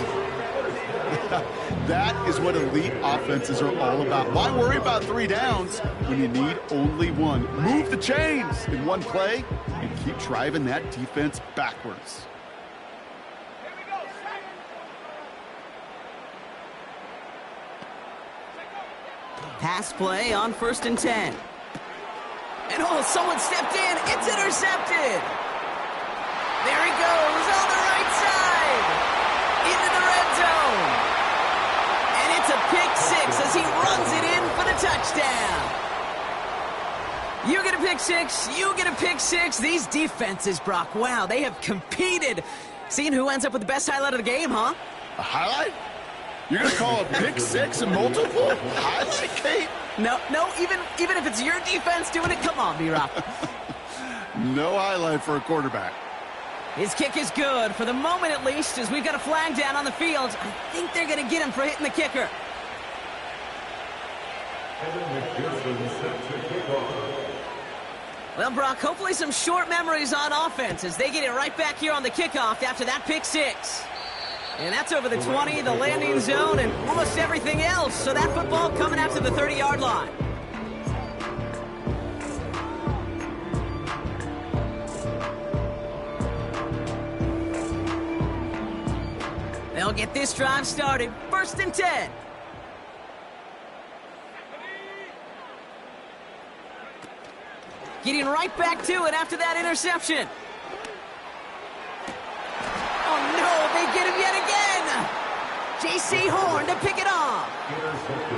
That is what elite offenses are all about. Why worry about 3 downs when you need only 1? Move the chains in one play and keep driving that defense backwards. Pass play on 1st and 10. And oh, someone stepped in. It's intercepted. There he goes on the right side. Into the red zone. And it's a pick 6 as he runs it in for the touchdown. You get a pick six, you get a pick six. These defenses, Brock, wow, they have competed. Seeing who ends up with the best highlight of the game, huh? A highlight? You're going to call a pick six a multiple highlight, Kate? No, even if it's your defense doing it, come on, B-Rock. No highlight for a quarterback. His kick is good, for the moment at least, as we've got a flag down on the field. I think they're going to get him for hitting the kicker. Well, Brock, hopefully some short memories on offense as they get it right back here on the kickoff after that pick six. And that's over the 20, the landing zone, and almost everything else. So that football coming out to the 30-yard line. They'll get this drive started. 1st and 10. Getting right back to it after that interception. Oh, no, they get him yet again. J.C. Horn to pick it off.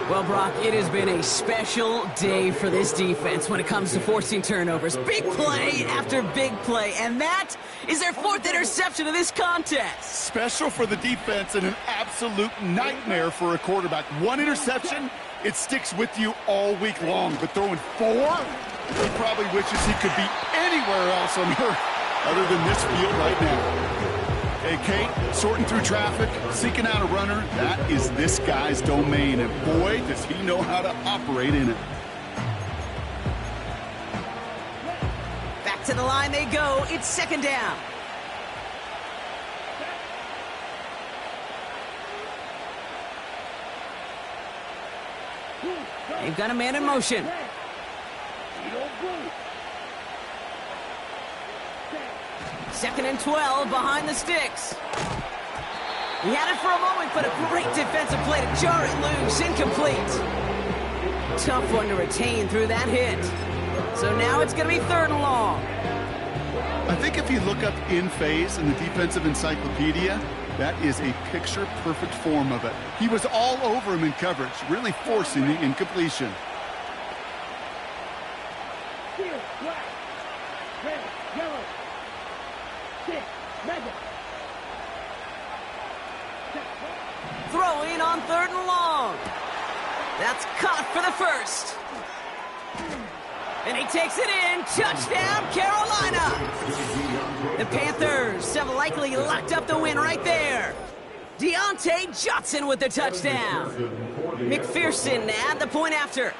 Well, Brock, it has been a special day for this defense when it comes to forcing turnovers. Big play after big play, and that is their 4th interception of this contest. Special for the defense and an absolute nightmare for a quarterback. 1 interception, it sticks with you all week long, but throwing 4, he probably wishes he could be anywhere else on earth other than this field right now. Hey, Kate, sorting through traffic, seeking out a runner, that is this guy's domain, and boy, does he know how to operate in it. Back to the line they go. It's 2nd down. They've got a man in motion. 2nd and 12 behind the sticks. He had it for a moment, but a great defensive play to jar it loose. Incomplete. Tough one to retain through that hit. So now it's going to be 3rd and long. I think if you look up in phase in the defensive encyclopedia, that is a picture-perfect form of it. He was all over him in coverage, really forcing the incompletion. Clear, black, red, yellow, 6, mega. Throwing on 3rd and long. That's caught for the 1st. And he takes it in. Touchdown, Carolina. The Panthers have likely locked up the win right there. Deontay Johnson with the touchdown. McPherson at the point after.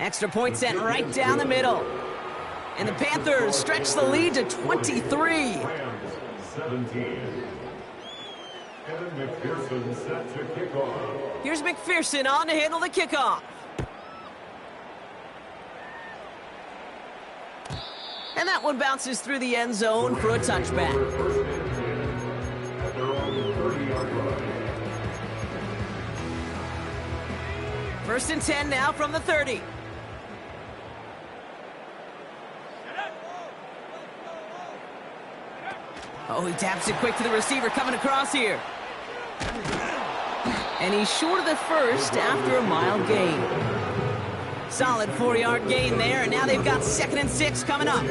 Extra point sent right down the middle. And the Panthers stretch the lead to 23. 17. Kevin McPherson set to kick off. Here's McPherson on to handle the kickoff. And that one bounces through the end zone for a touchback. They're on the 30-yard line. 1st and 10 now from the 30. Oh, he taps it quick to the receiver coming across here. And he's short of the 1st after a mild gain. Solid 4-yard gain there, and now they've got 2nd and 6 coming up.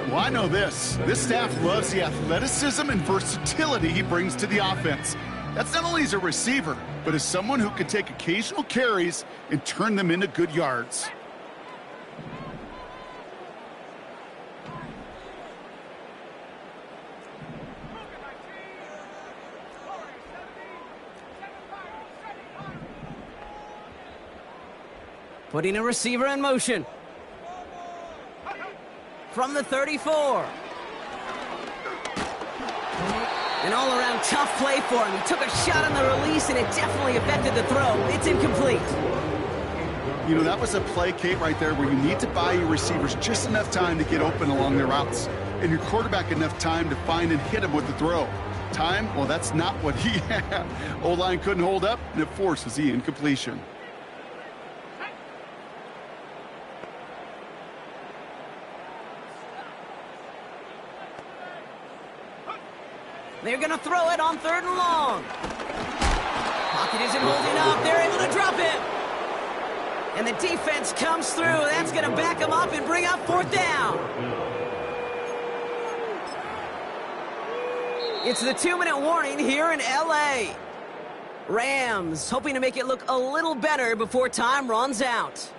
Well, I know this. This staff loves the athleticism and versatility he brings to the offense. That's not only as a receiver, but as someone who can take occasional carries and turn them into good yards. Putting a receiver in motion. From the 34. An all-around tough play for him. He took a shot on the release, and it definitely affected the throw. It's incomplete. You know, that was a play, Kate, right there where you need to buy your receivers just enough time to get open along their routes, and your quarterback enough time to find and hit him with the throw. Time? Well, that's not what he had. O-line couldn't hold up, and it forces the incompletion. They're going to throw it on 3rd and long. Pocket isn't holding up. They're able to drop him. And the defense comes through. That's going to back them up and bring up 4th down. It's the 2-minute warning here in L.A. Rams hoping to make it look a little better before time runs out.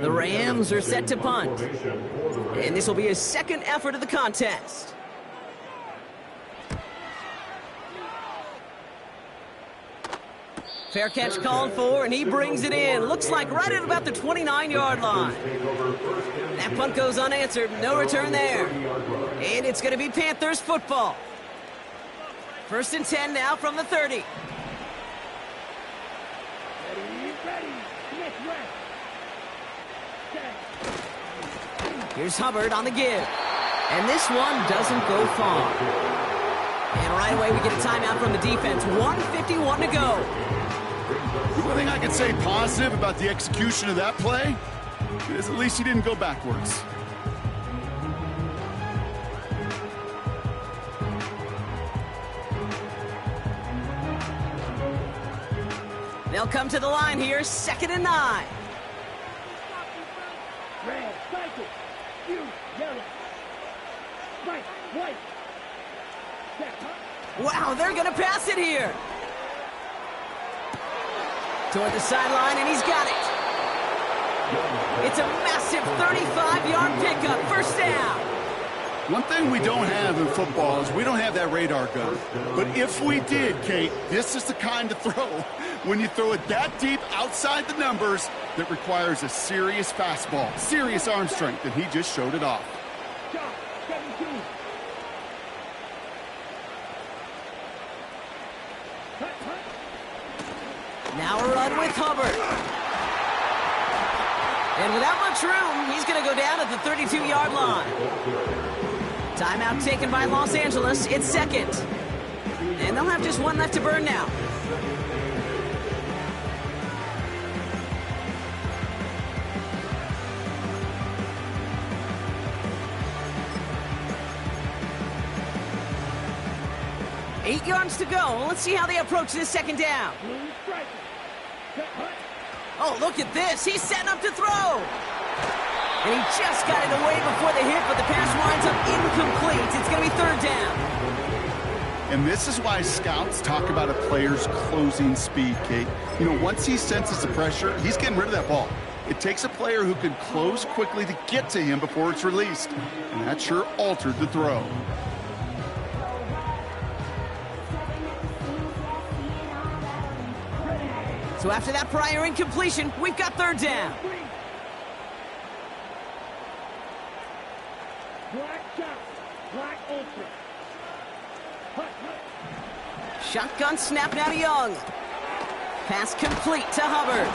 The Rams are set to punt. And this will be his second effort of the contest. Fair catch called for, and he brings it in. Looks like right at about the 29-yard line. That punt goes unanswered. No return there. And it's going to be Panthers football. 1st and 10 now from the 30. Here's Hubbard on the give. And this one doesn't go far. And right away we get a timeout from the defense. 1:51 to go. The only thing I can say positive about the execution of that play is at least he didn't go backwards. They'll come to the line here, 2nd and 9. Red, cycle. You, yellow. Right, white. Set, huh? Wow, they're going to pass it here. Toward the sideline, and he's got it. It's a massive 35-yard pickup, 1st down. One thing we don't have in football is we don't have that radar gun. But if we did, Kate, this is the kind of throw, when you throw it that deep outside the numbers, that requires a serious fastball, serious arm strength, and he just showed it off. Shot, 17. Cut, cut. Now a run with Hubbard. And without much room, he's going to go down at the 32-yard line. Timeout taken by Los Angeles. It's 2nd. And they'll have just one left to burn now. Eight yards to go. Let's see how they approach this 2nd down. Blue striker. Cut, cut. Oh, look at this. He's setting up to throw. And he just got it away before the hit, but the pass winds up incomplete. It's going to be 3rd down. And this is why scouts talk about a player's closing speed, Kate. You know, once he senses the pressure, he's getting rid of that ball. It takes a player who can close quickly to get to him before it's released. And that sure altered the throw. So after that prior incompletion, we've got 3rd down. Black shot. Black ultra. Hut, hut. Shotgun snap now to Young. Pass complete to Hubbard.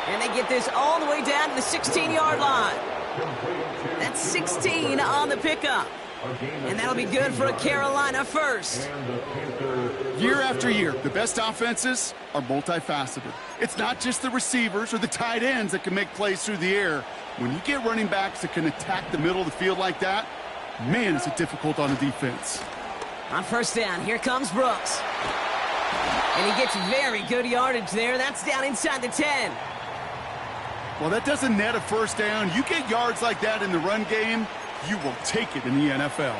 And they get this all the way down to the 16-yard line. That's 16 on the pickup. And that'll be good for a Carolina first. Year after year, the best offenses are multifaceted. It's not just the receivers or the tight ends that can make plays through the air. When you get running backs that can attack the middle of the field like that, man, is it difficult on the defense. On 1st down, here comes Brooks. And he gets very good yardage there. That's down inside the 10. Well, that doesn't net a 1st down. You get yards like that in the run game, you will take it in the NFL.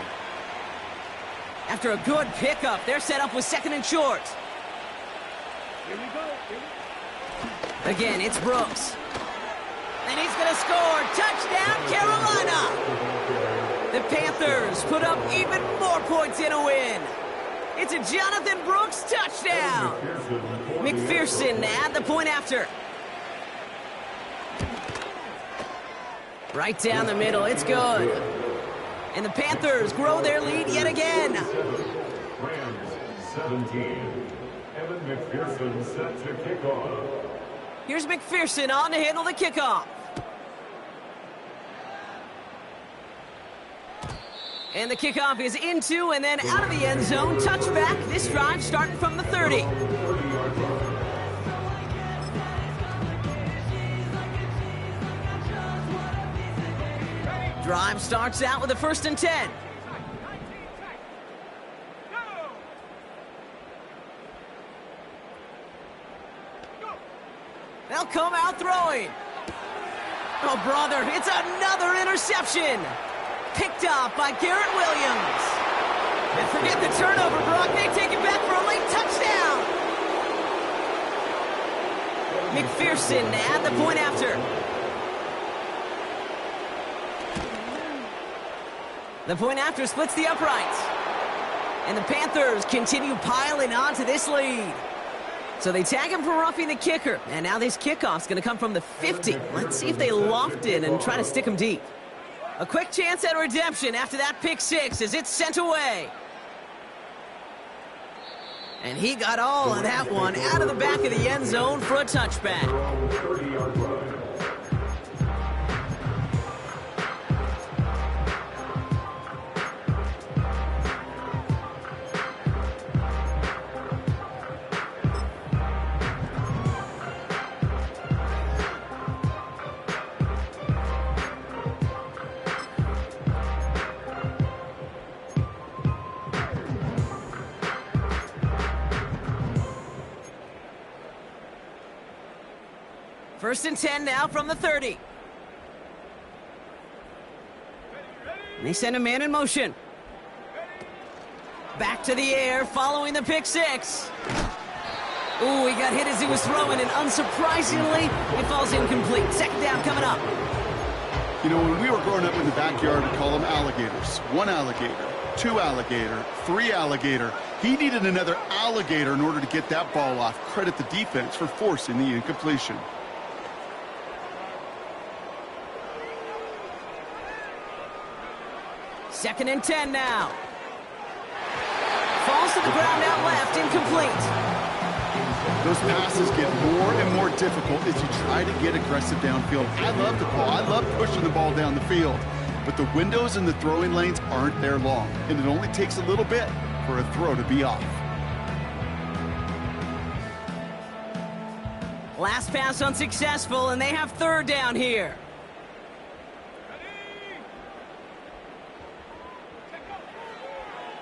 After a good pickup, they're set up with 2nd and short. Here we go. Again, it's Brooks. And he's going to score. Touchdown, Carolina! The Panthers put up even more points in a win. It's a Jonathan Brooks touchdown. McPherson at the point after. Right down the middle. It's good. And the Panthers grow their lead yet again. Rams 17. Evan McPherson set to kick off. Here's McPherson on to handle the kickoff. And the kickoff is into and then out of the end zone. Touchback. This drive starting from the 30. Drive starts out with a 1st and 10. they'll come out throwing. Oh, brother, it's another interception. Picked off by Garrett Williams. And forget the turnover, Brock. They take it back for a late touchdown. McPherson at the point after. The point after splits the uprights. And the Panthers continue piling on to this lead. So they tag him for roughing the kicker. And now this kickoff's going to come from the 50. Let's see if they loft it and try to stick him deep. A quick chance at redemption after that pick six as it's sent away. And he got all of that one out of the back of the end zone for a touchback. 30-yard line. First and 10 now from the 30. They send a man in motion. Back to the air following the pick six. Ooh, he got hit as he was throwing, and unsurprisingly, it falls incomplete. Second down coming up. You know, when we were growing up in the backyard, we call them alligators. One alligator, two alligator, three alligator. He needed another alligator in order to get that ball off. Credit the defense for forcing the incompletion. Second and 10 now. Falls to the ground out left, incomplete. Those passes get more and more difficult as you try to get aggressive downfield. I love the ball. I love pushing the ball down the field. But the windows in the throwing lanes aren't there long, and it only takes a little bit for a throw to be off. Last pass unsuccessful, and they have third down here.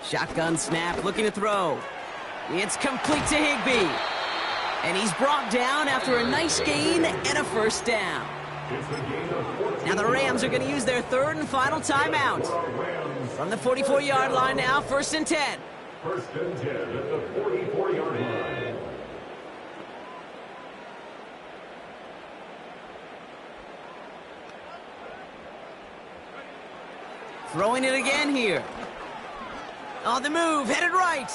Shotgun snap, looking to throw. It's complete to Higbee. And he's brought down after a nice gain and a first down. Now the Rams are going to use their third and final timeout. From the 44-yard line now, first and 10. First and 10 at the 44-yard line. Throwing it again here. On the move, headed right.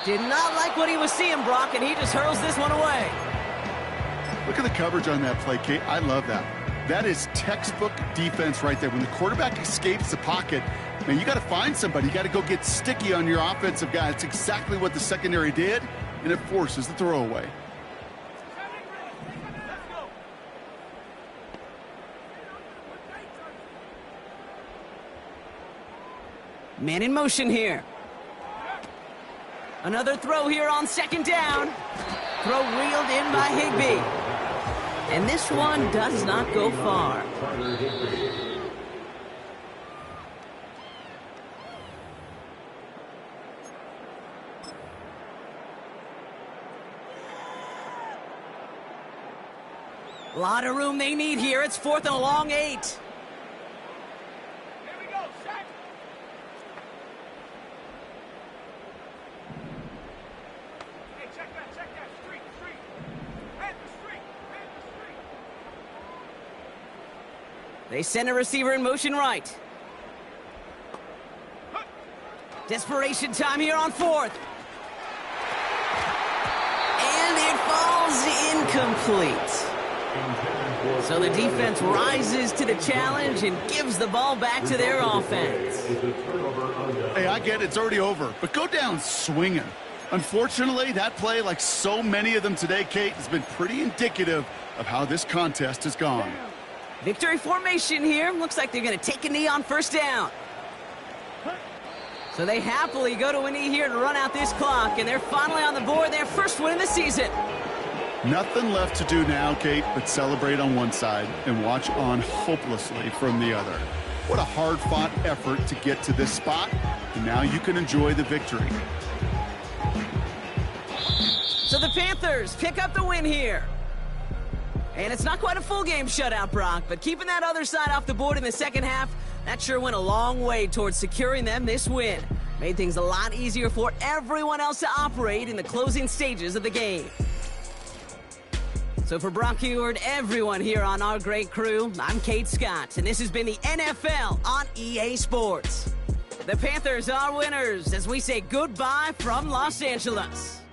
Did not like what he was seeing, Brock, and he just hurls this one away. Look at the coverage on that play, Kate. I love that. That is textbook defense right there. When the quarterback escapes the pocket, man, you got to find somebody. You got to go get sticky on your offensive guy. It's exactly what the secondary did, and it forces the throwaway. Man in motion here. Another throw here on second down. Throw reeled in by Higbee. And this one does not go far. A lot of room they need here. It's fourth and a long 8. They send a receiver in motion right. Desperation time here on fourth. And it falls incomplete. So the defense rises to the challenge and gives the ball back to their offense. Hey, I get it. It's already over. But go down swinging. Unfortunately, that play, like so many of them today, Kate, has been pretty indicative of how this contest has gone. Victory formation here. Looks like they're going to take a knee on first down. So they happily go to a knee here to run out this clock, and they're finally on the board, their first win of the season. Nothing left to do now, Kate, but celebrate on one side and watch on hopelessly from the other. What a hard-fought effort to get to this spot, and now you can enjoy the victory. So the Panthers pick up the win here. And it's not quite a full game shutout, Brock, but keeping that other side off the board in the second half, that sure went a long way towards securing them this win. Made things a lot easier for everyone else to operate in the closing stages of the game. So for Brock Huard, everyone here on our great crew, I'm Kate Scott, and this has been the NFL on EA Sports. The Panthers are winners as we say goodbye from Los Angeles.